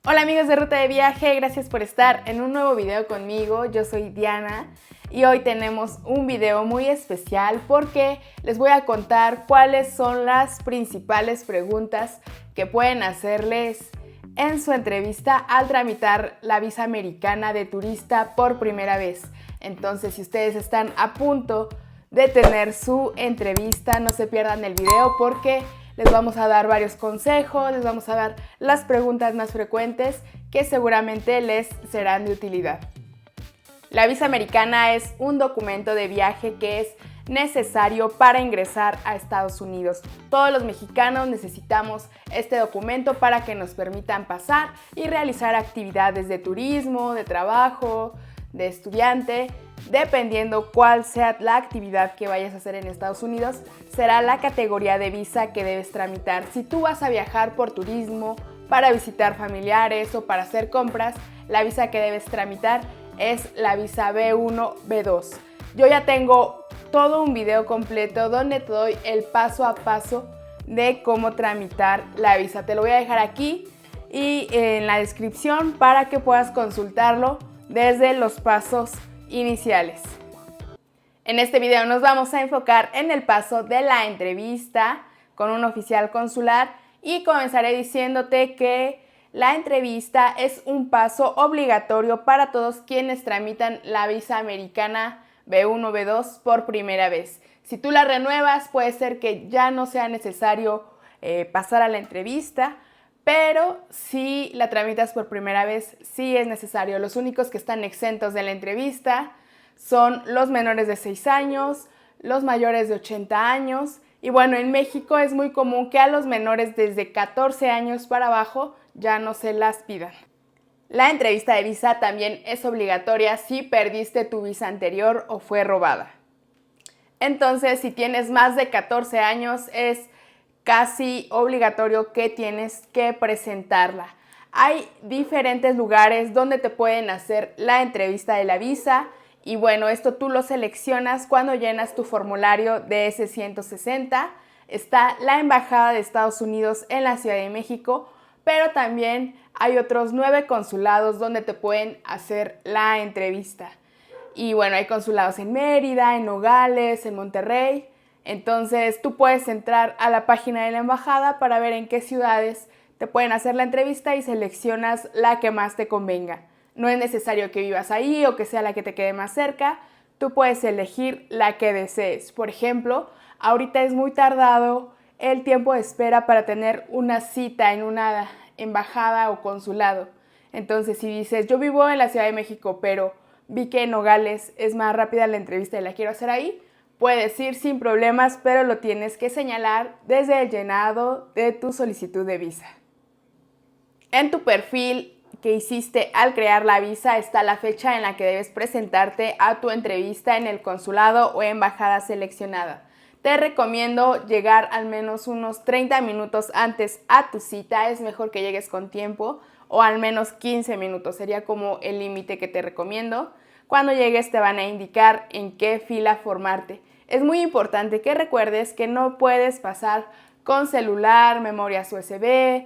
Hola amigos de Ruta de Viaje, gracias por estar en un nuevo video conmigo. Yo soy Diana y hoy tenemos un video muy especial porque les voy a contar cuáles son las principales preguntas que pueden hacerles en su entrevista al tramitar la visa americana de turista por primera vez. Entonces, si ustedes están a punto de tener su entrevista, no se pierdan el video porque les vamos a dar varios consejos, les vamos a dar las preguntas más frecuentes que seguramente les serán de utilidad. La visa americana es un documento de viaje que es necesario para ingresar a Estados Unidos. Todos los mexicanos necesitamos este documento para que nos permitan pasar y realizar actividades de turismo, de trabajo, de estudiante. Dependiendo cuál sea la actividad que vayas a hacer en Estados Unidos, será la categoría de visa que debes tramitar. Si tú vas a viajar por turismo, para visitar familiares o para hacer compras, la visa que debes tramitar es la visa B1, B2. Yo ya tengo todo un video completo donde te doy el paso a paso de cómo tramitar la visa. Te lo voy a dejar aquí y en la descripción para que puedas consultarlo desde los pasos iniciales. En este video nos vamos a enfocar en el paso de la entrevista con un oficial consular y comenzaré diciéndote que la entrevista es un paso obligatorio para todos quienes tramitan la visa americana B1, B2 por primera vez. Si tú la renuevas, puede ser que ya no sea necesario pasar a la entrevista, pero si la tramitas por primera vez, sí es necesario. Los únicos que están exentos de la entrevista son los menores de 6 años, los mayores de 80 años. Y bueno, en México es muy común que a los menores desde 14 años para abajo ya no se las pidan. La entrevista de visa también es obligatoria si perdiste tu visa anterior o fue robada. Entonces, si tienes más de 14 años, es casi obligatorio que tienes que presentarla. Hay diferentes lugares donde te pueden hacer la entrevista de la visa y bueno, esto tú lo seleccionas cuando llenas tu formulario de S-160. Está la Embajada de Estados Unidos en la Ciudad de México, pero también hay otros 9 consulados donde te pueden hacer la entrevista. Y bueno, hay consulados en Mérida, en Nogales, en Monterrey. Entonces tú puedes entrar a la página de la embajada para ver en qué ciudades te pueden hacer la entrevista y seleccionas la que más te convenga. No es necesario que vivas ahí o que sea la que te quede más cerca, tú puedes elegir la que desees. Por ejemplo, ahorita es muy tardado el tiempo de espera para tener una cita en una embajada o consulado. Entonces si dices, yo vivo en la Ciudad de México, pero vi que en Nogales es más rápida la entrevista y la quiero hacer ahí, puedes ir sin problemas, pero lo tienes que señalar desde el llenado de tu solicitud de visa. En tu perfil que hiciste al crear la visa está la fecha en la que debes presentarte a tu entrevista en el consulado o embajada seleccionada. Te recomiendo llegar al menos unos 30 minutos antes a tu cita, es mejor que llegues con tiempo, o al menos 15 minutos, sería como el límite que te recomiendo. Cuando llegues te van a indicar en qué fila formarte. Es muy importante que recuerdes que no puedes pasar con celular, memorias USB.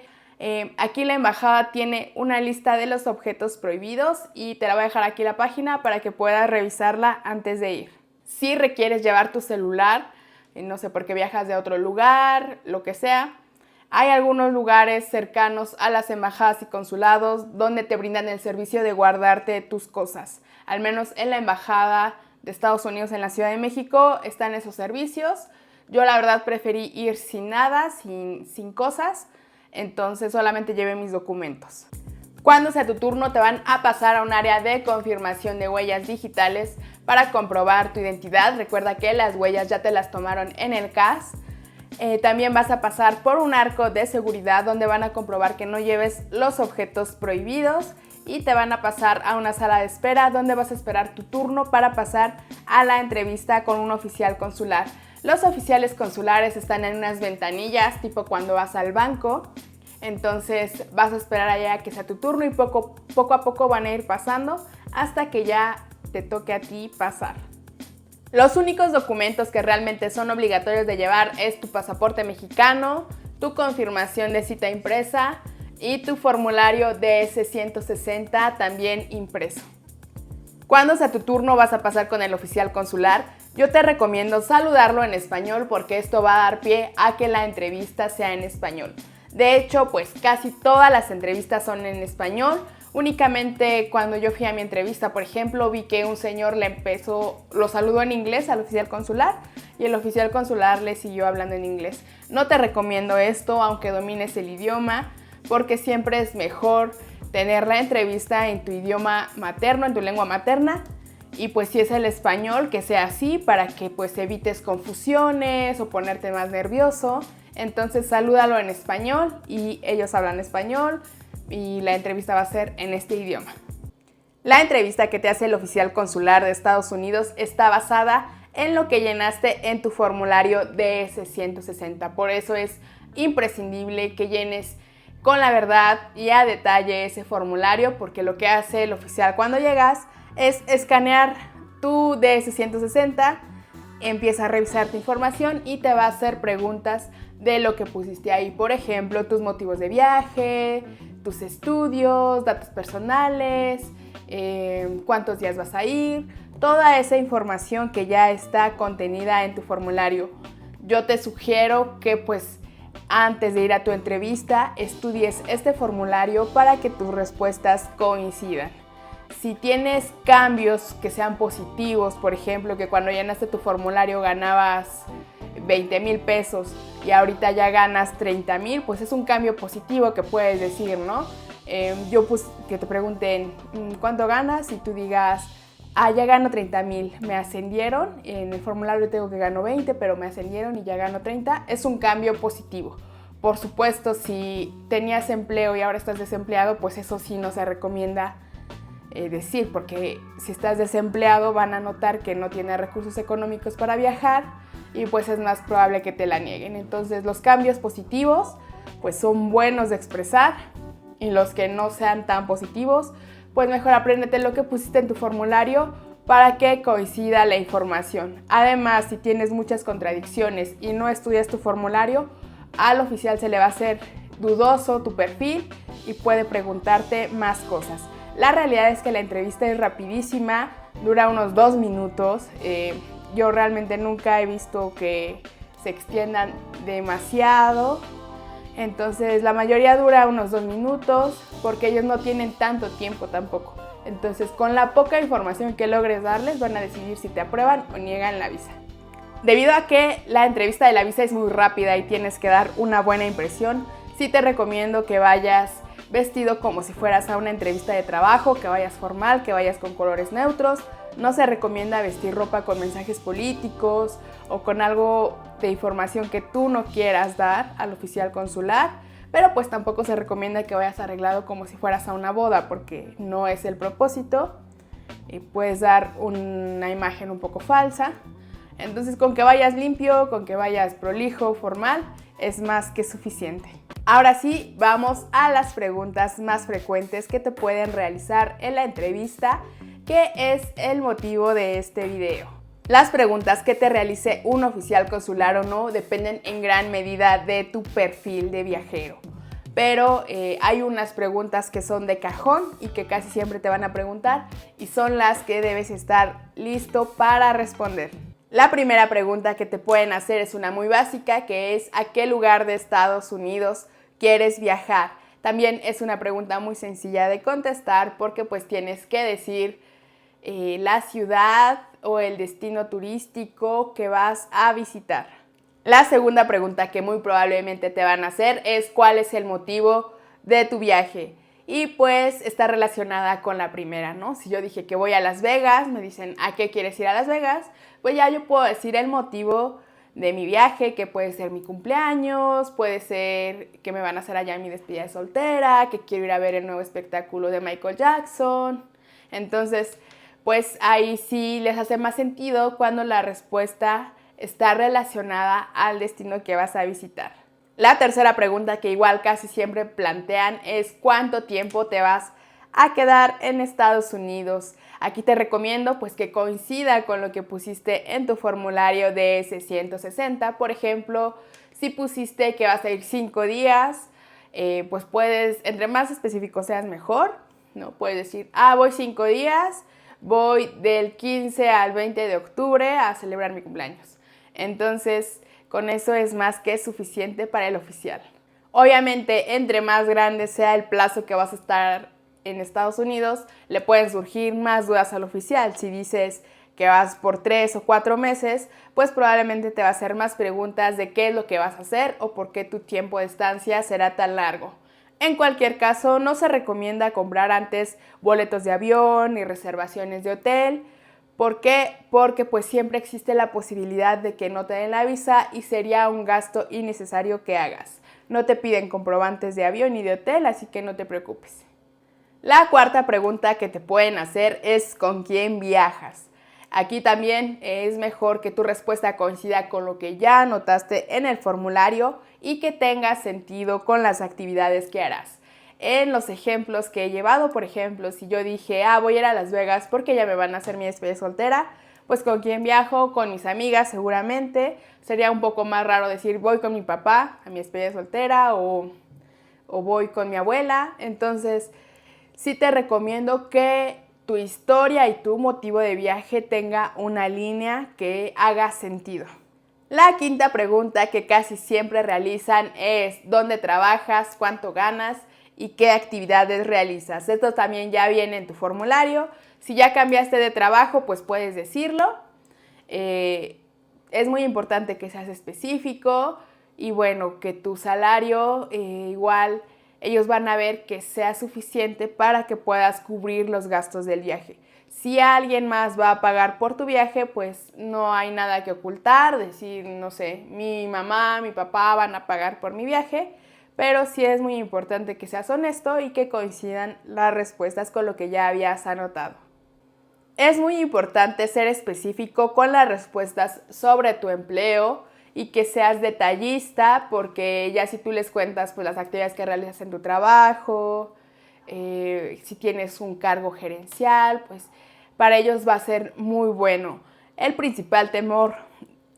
Aquí la embajada tiene una lista de los objetos prohibidos y te la voy a dejar aquí la página para que puedas revisarla antes de ir. Si requieres llevar tu celular, no sé, porque viajas de otro lugar, lo que sea, hay algunos lugares cercanos a las embajadas y consulados donde te brindan el servicio de guardarte tus cosas. Al menos en la embajada de Estados Unidos en la Ciudad de México están esos servicios. Yo la verdad preferí ir sin nada, sin cosas, entonces solamente llevé mis documentos. Cuando sea tu turno te van a pasar a un área de confirmación de huellas digitales para comprobar tu identidad. Recuerda que las huellas ya te las tomaron en el CAS. También vas a pasar por un arco de seguridad donde van a comprobar que no lleves los objetos prohibidos y te van a pasar a una sala de espera donde vas a esperar tu turno para pasar a la entrevista con un oficial consular. Los oficiales consulares están en unas ventanillas tipo cuando vas al banco, entonces vas a esperar allá que sea tu turno y poco a poco van a ir pasando hasta que ya te toque a ti pasar. Los únicos documentos que realmente son obligatorios de llevar es tu pasaporte mexicano, tu confirmación de cita impresa y tu formulario DS-160 también impreso. Cuando sea tu turno vas a pasar con el oficial consular. Yo te recomiendo saludarlo en español porque esto va a dar pie a que la entrevista sea en español. De hecho, pues casi todas las entrevistas son en español. Únicamente cuando yo fui a mi entrevista, por ejemplo, vi que un señor lo saludó en inglés al oficial consular y el oficial consular le siguió hablando en inglés. No te recomiendo esto aunque domines el idioma, porque siempre es mejor tener la entrevista en tu idioma materno, en tu lengua materna, y pues si es el español, que sea así para que pues evites confusiones o ponerte más nervioso. Entonces salúdalo en español y ellos hablan español y la entrevista va a ser en este idioma. La entrevista que te hace el oficial consular de Estados Unidos está basada en lo que llenaste en tu formulario DS-160. Por eso es imprescindible que llenes con la verdad y a detalle ese formulario, porque lo que hace el oficial cuando llegas es escanear tu DS-160, empieza a revisar tu información y te va a hacer preguntas de lo que pusiste ahí. Por ejemplo, tus motivos de viaje, tus estudios, datos personales, cuántos días vas a ir, toda esa información que ya está contenida en tu formulario. Yo te sugiero que pues antes de ir a tu entrevista estudies este formulario para que tus respuestas coincidan. Si tienes cambios que sean positivos, por ejemplo, que cuando llenaste tu formulario ganabas 20,000 pesos y ahorita ya ganas 30,000, pues es un cambio positivo que puedes decir, ¿no? Que te pregunten ¿cuánto ganas? Y tú digas, ya gano 30,000, me ascendieron, en el formulario tengo que gano 20, pero me ascendieron y ya gano 30, es un cambio positivo. Por supuesto, si tenías empleo y ahora estás desempleado, pues eso sí no se recomienda decir, porque si estás desempleado van a notar que no tienes recursos económicos para viajar y pues es más probable que te la nieguen. Entonces los cambios positivos pues son buenos de expresar y los que no sean tan positivos, pues mejor apréndete lo que pusiste en tu formulario para que coincida la información. Además, si tienes muchas contradicciones y no estudias tu formulario, al oficial se le va a hacer dudoso tu perfil y puede preguntarte más cosas. La realidad es que la entrevista es rapidísima, dura unos 2 minutos. Yo realmente nunca he visto que se extiendan demasiado. Entonces la mayoría dura unos 2 minutos porque ellos no tienen tanto tiempo tampoco. Entonces con la poca información que logres darles van a decidir si te aprueban o niegan la visa. Debido a que la entrevista de la visa es muy rápida y tienes que dar una buena impresión, sí te recomiendo que vayas vestido como si fueras a una entrevista de trabajo, que vayas formal, que vayas con colores neutros. No se recomienda vestir ropa con mensajes políticos o con algo de información que tú no quieras dar al oficial consular, pero pues tampoco se recomienda que vayas arreglado como si fueras a una boda porque no es el propósito y puedes dar una imagen un poco falsa. Entonces con que vayas limpio, con que vayas prolijo, formal, es más que suficiente. Ahora sí, vamos a las preguntas más frecuentes que te pueden realizar en la entrevista, que es el motivo de este video. Las preguntas que te realice un oficial consular o no dependen en gran medida de tu perfil de viajero. Pero hay unas preguntas que son de cajón y que casi siempre te van a preguntar y son las que debes estar listo para responder. La primera pregunta que te pueden hacer es una muy básica, que es ¿a qué lugar de Estados Unidos quieres viajar? También es una pregunta muy sencilla de contestar porque pues tienes que decir la ciudad o el destino turístico que vas a visitar. La segunda pregunta que muy probablemente te van a hacer es ¿cuál es el motivo de tu viaje? Y pues está relacionada con la primera, ¿no? Si yo dije que voy a Las Vegas, me dicen ¿a qué quieres ir a Las Vegas? Pues ya yo puedo decir el motivo de mi viaje, que puede ser mi cumpleaños, puede ser que me van a hacer allá en mi despedida de soltera, que quiero ir a ver el nuevo espectáculo de Michael Jackson. Entonces, pues ahí sí les hace más sentido cuando la respuesta está relacionada al destino que vas a visitar. La tercera pregunta que igual casi siempre plantean es ¿cuánto tiempo te vas a quedar en Estados Unidos? Aquí te recomiendo pues que coincida con lo que pusiste en tu formulario DS-160. Por ejemplo, si pusiste que vas a ir 5 días, pues puedes, entre más específico seas mejor, ¿no? Puedes decir, voy 5 días, voy del 15 al 20 de octubre a celebrar mi cumpleaños. Entonces, con eso es más que suficiente para el oficial. Obviamente, entre más grande sea el plazo que vas a estar en Estados Unidos, le pueden surgir más dudas al oficial. Si dices que vas por 3 o 4 meses, pues probablemente te va a hacer más preguntas de qué es lo que vas a hacer o por qué tu tiempo de estancia será tan largo. En cualquier caso, no se recomienda comprar antes boletos de avión ni reservaciones de hotel. ¿Por qué? Porque pues siempre existe la posibilidad de que no te den la visa y sería un gasto innecesario que hagas. No te piden comprobantes de avión ni de hotel, así que no te preocupes. La cuarta pregunta que te pueden hacer es ¿con quién viajas? Aquí también es mejor que tu respuesta coincida con lo que ya anotaste en el formulario y que tenga sentido con las actividades que harás. En los ejemplos que he llevado, por ejemplo, si yo dije, voy a ir a Las Vegas porque ya me van a hacer mi despedida soltera, pues ¿con quién viajo? Con mis amigas seguramente. Sería un poco más raro decir voy con mi papá a mi despedida soltera o voy con mi abuela. Entonces, sí te recomiendo que tu historia y tu motivo de viaje tenga una línea que haga sentido. La quinta pregunta que casi siempre realizan es ¿dónde trabajas? ¿Cuánto ganas? ¿Y qué actividades realizas? Esto también ya viene en tu formulario. Si ya cambiaste de trabajo, pues puedes decirlo. Es muy importante que seas específico y bueno, que tu salario igual ellos van a ver que sea suficiente para que puedas cubrir los gastos del viaje. Si alguien más va a pagar por tu viaje, pues no hay nada que ocultar, decir, no sé, mi mamá, mi papá van a pagar por mi viaje, pero sí es muy importante que seas honesto y que coincidan las respuestas con lo que ya habías anotado. Es muy importante ser específico con las respuestas sobre tu empleo y que seas detallista, porque ya si tú les cuentas pues, las actividades que realizas en tu trabajo, si tienes un cargo gerencial, pues para ellos va a ser muy bueno. El principal temor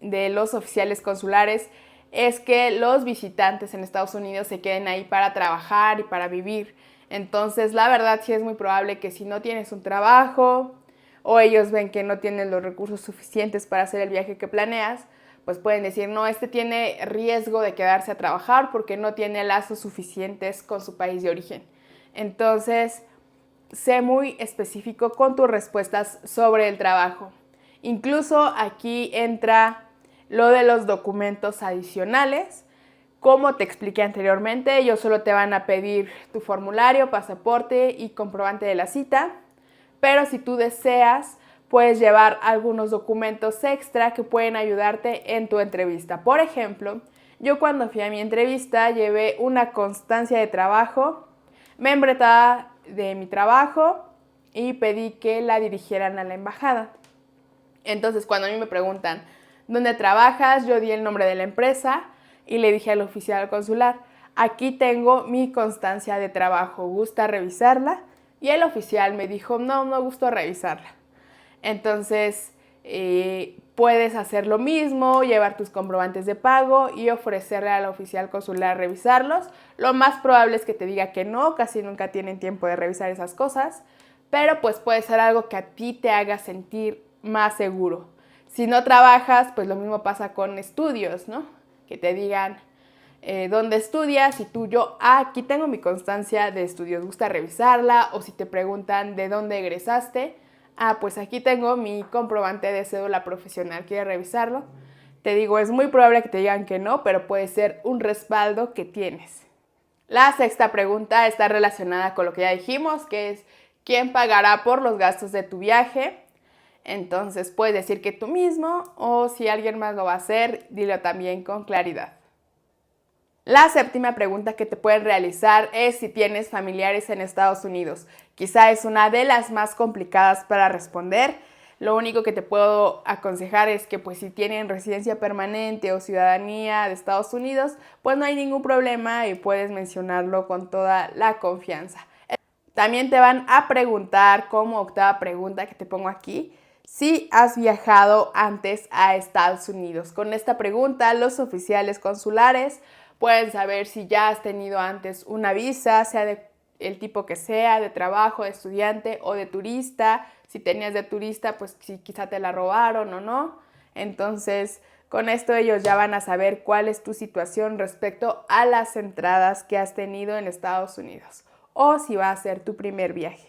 de los oficiales consulares es que los visitantes en Estados Unidos se queden ahí para trabajar y para vivir. Entonces, la verdad sí es muy probable que si no tienes un trabajo o ellos ven que no tienen los recursos suficientes para hacer el viaje que planeas, pues pueden decir, no, este tiene riesgo de quedarse a trabajar porque no tiene lazos suficientes con su país de origen. Entonces, sé muy específico con tus respuestas sobre el trabajo. Incluso aquí entra lo de los documentos adicionales. Como te expliqué anteriormente, ellos solo te van a pedir tu formulario, pasaporte y comprobante de la cita, pero si tú deseas, puedes llevar algunos documentos extra que pueden ayudarte en tu entrevista. Por ejemplo, yo cuando fui a mi entrevista llevé una constancia de trabajo, membretada de mi trabajo y pedí que la dirigieran a la embajada. Entonces, cuando a mí me preguntan, ¿dónde trabajas? Yo di el nombre de la empresa y le dije al oficial consular, aquí tengo mi constancia de trabajo, ¿gusta revisarla? Y el oficial me dijo, no gusto revisarla. Entonces, puedes hacer lo mismo, llevar tus comprobantes de pago y ofrecerle al oficial consular revisarlos. Lo más probable es que te diga que no, casi nunca tienen tiempo de revisar esas cosas, pero pues puede ser algo que a ti te haga sentir más seguro. Si no trabajas, pues lo mismo pasa con estudios, ¿no? Que te digan dónde estudias y tú, aquí tengo mi constancia de estudios, ¿gusta revisarla? O si te preguntan de dónde egresaste, pues aquí tengo mi comprobante de cédula profesional, ¿quieres revisarlo? Te digo, es muy probable que te digan que no, pero puede ser un respaldo que tienes. La sexta pregunta está relacionada con lo que ya dijimos, que es ¿quién pagará por los gastos de tu viaje? Entonces puedes decir que tú mismo o si alguien más lo va a hacer, dilo también con claridad. La séptima pregunta que te pueden realizar es si tienes familiares en Estados Unidos. Quizá es una de las más complicadas para responder. Lo único que te puedo aconsejar es que pues si tienen residencia permanente o ciudadanía de Estados Unidos, pues no hay ningún problema y puedes mencionarlo con toda la confianza. También te van a preguntar, como octava pregunta que te pongo aquí, si has viajado antes a Estados Unidos. Con esta pregunta, los oficiales consulares pueden saber si ya has tenido antes una visa, sea de el tipo que sea, de trabajo, de estudiante o de turista. Si tenías de turista, pues si quizá te la robaron o no. Entonces, con esto ellos ya van a saber cuál es tu situación respecto a las entradas que has tenido en Estados Unidos o si va a ser tu primer viaje.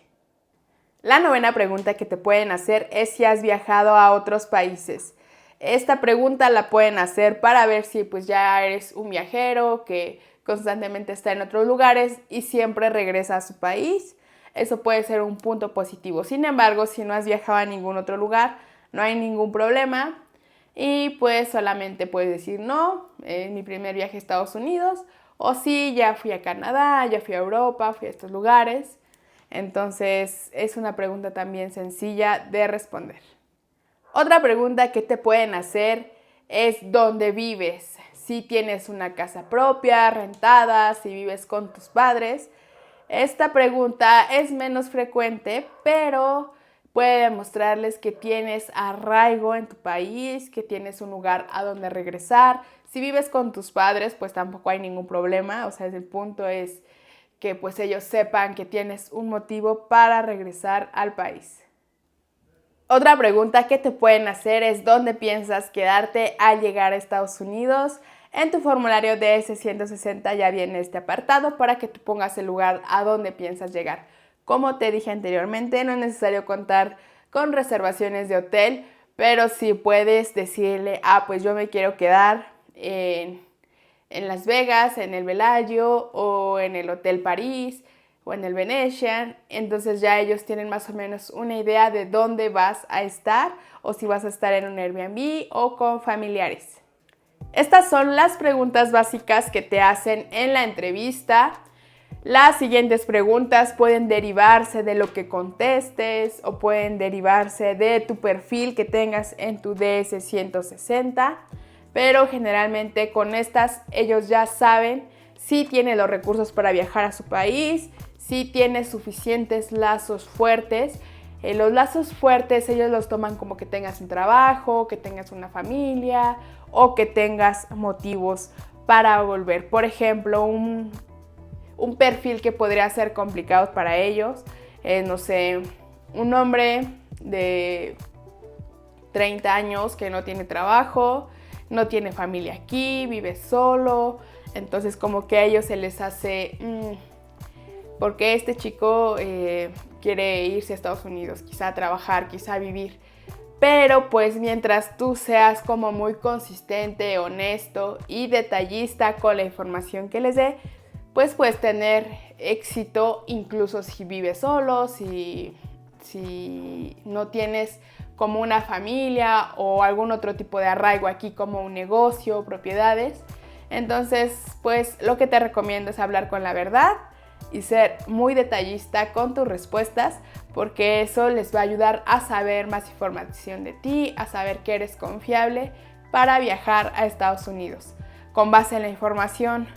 La novena pregunta que te pueden hacer es si has viajado a otros países. Esta pregunta la pueden hacer para ver si pues ya eres un viajero que constantemente está en otros lugares y siempre regresa a su país. Eso puede ser un punto positivo. Sin embargo, si no has viajado a ningún otro lugar, no hay ningún problema. Y pues solamente puedes decir no, mi primer viaje a Estados Unidos, o sí, ya fui a Canadá, ya fui a Europa, fui a estos lugares. Entonces es una pregunta también sencilla de responder. Otra pregunta que te pueden hacer es ¿dónde vives? Si tienes una casa propia, rentada, si vives con tus padres. Esta pregunta es menos frecuente, pero puede demostrarles que tienes arraigo en tu país, que tienes un lugar a donde regresar. Si vives con tus padres, pues tampoco hay ningún problema. O sea, el punto es que pues ellos sepan que tienes un motivo para regresar al país. Otra pregunta que te pueden hacer es ¿dónde piensas quedarte al llegar a Estados Unidos? En tu formulario DS-160 ya viene este apartado para que tú pongas el lugar a donde piensas llegar. Como te dije anteriormente, no es necesario contar con reservaciones de hotel, pero sí puedes decirle, pues yo me quiero quedar en Las Vegas, en el Bellagio o en el Hotel París o en el Venetian. Entonces ya ellos tienen más o menos una idea de dónde vas a estar o si vas a estar en un Airbnb o con familiares. Estas son las preguntas básicas que te hacen en la entrevista. Las siguientes preguntas pueden derivarse de lo que contestes o pueden derivarse de tu perfil que tengas en tu DS-160, pero generalmente con estas ellos ya saben si tiene los recursos para viajar a su país, si tiene suficientes lazos fuertes. Los lazos fuertes ellos los toman como que tengas un trabajo, que tengas una familia o que tengas motivos para volver. Por ejemplo, un perfil que podría ser complicado para ellos, no sé, un hombre de 30 años que no tiene trabajo, no tiene familia aquí, vive solo, entonces como que a ellos se les hace, porque este chico quiere irse a Estados Unidos, quizá a trabajar, quizá a vivir. Pero pues mientras tú seas como muy consistente, honesto y detallista con la información que les dé, pues puedes tener éxito incluso si vives solo, si no tienes como una familia o algún otro tipo de arraigo aquí como un negocio, propiedades. Entonces, pues lo que te recomiendo es hablar con la verdad y ser muy detallista con tus respuestas, porque eso les va a ayudar a saber más información de ti, a saber que eres confiable para viajar a Estados Unidos. Con base en la información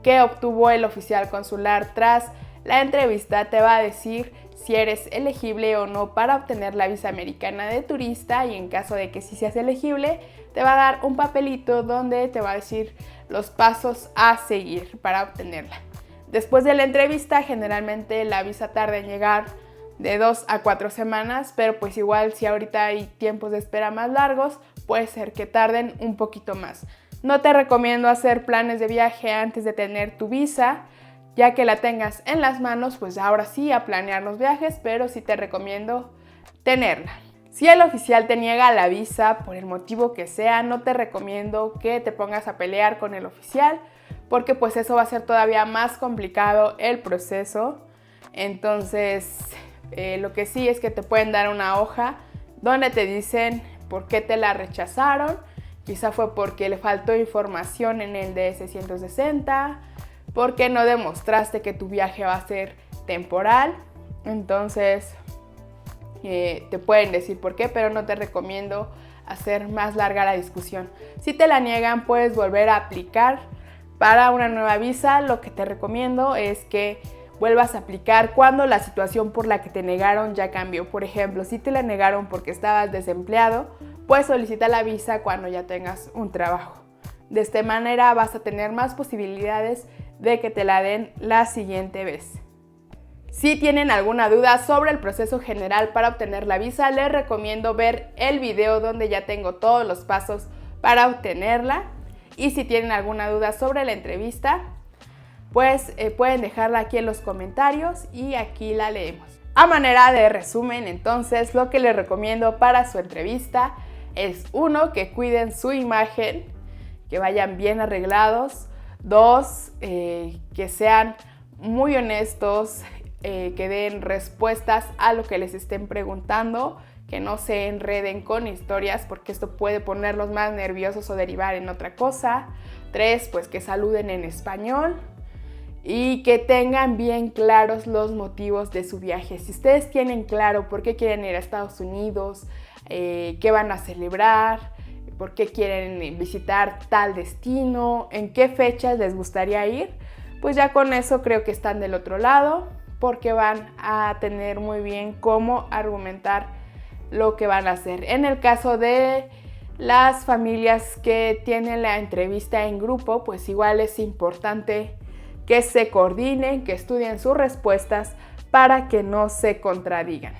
que obtuvo el oficial consular tras la entrevista, te va a decir si eres elegible o no para obtener la visa americana de turista, y en caso de que sí seas elegible, te va a dar un papelito donde te va a decir los pasos a seguir para obtenerla. Después de la entrevista, generalmente la visa tarda en llegar de 2 a 4 semanas, pero pues igual si ahorita hay tiempos de espera más largos, puede ser que tarden un poquito más. No te recomiendo hacer planes de viaje antes de tener tu visa, ya que la tengas en las manos, pues ahora sí a planear los viajes, pero sí te recomiendo tenerla. Si el oficial te niega la visa por el motivo que sea, no te recomiendo que te pongas a pelear con el oficial, porque pues eso va a ser todavía más complicado el proceso. Entonces, lo que sí es que te pueden dar una hoja donde te dicen por qué te la rechazaron. Quizá fue porque le faltó información en el DS-160, porque no demostraste que tu viaje va a ser temporal. Entonces, te pueden decir por qué, pero no te recomiendo hacer más larga la discusión. Si te la niegan, puedes volver a aplicar para una nueva visa. Lo que te recomiendo es que vuelvas a aplicar cuando la situación por la que te negaron ya cambió. Por ejemplo, si te la negaron porque estabas desempleado, pues solicita la visa cuando ya tengas un trabajo. De esta manera vas a tener más posibilidades de que te la den la siguiente vez. Si tienen alguna duda sobre el proceso general para obtener la visa, les recomiendo ver el video donde ya tengo todos los pasos para obtenerla. Y si tienen alguna duda sobre la entrevista, pues pueden dejarla aquí en los comentarios y aquí la leemos. A manera de resumen, entonces, lo que les recomiendo para su entrevista es 1, que cuiden su imagen, que vayan bien arreglados. 2, que sean muy honestos, que den respuestas a lo que les estén preguntando, que no se enreden con historias porque esto puede ponerlos más nerviosos o derivar en otra cosa. 3, pues que saluden en español y que tengan bien claros los motivos de su viaje. Si ustedes tienen claro por qué quieren ir a Estados Unidos, qué van a celebrar, por qué quieren visitar tal destino, en qué fechas les gustaría ir, pues ya con eso creo que están del otro lado, porque van a tener muy bien cómo argumentar lo que van a hacer. En el caso de las familias que tienen la entrevista en grupo, pues igual es importante que se coordinen, que estudien sus respuestas para que no se contradigan.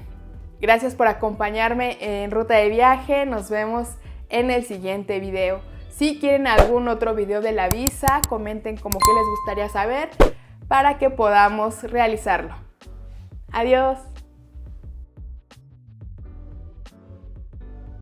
Gracias por acompañarme en Ruta de Viaje. Nos vemos en el siguiente video. Si quieren algún otro video de la visa, comenten como que les gustaría saber para que podamos realizarlo. Adiós.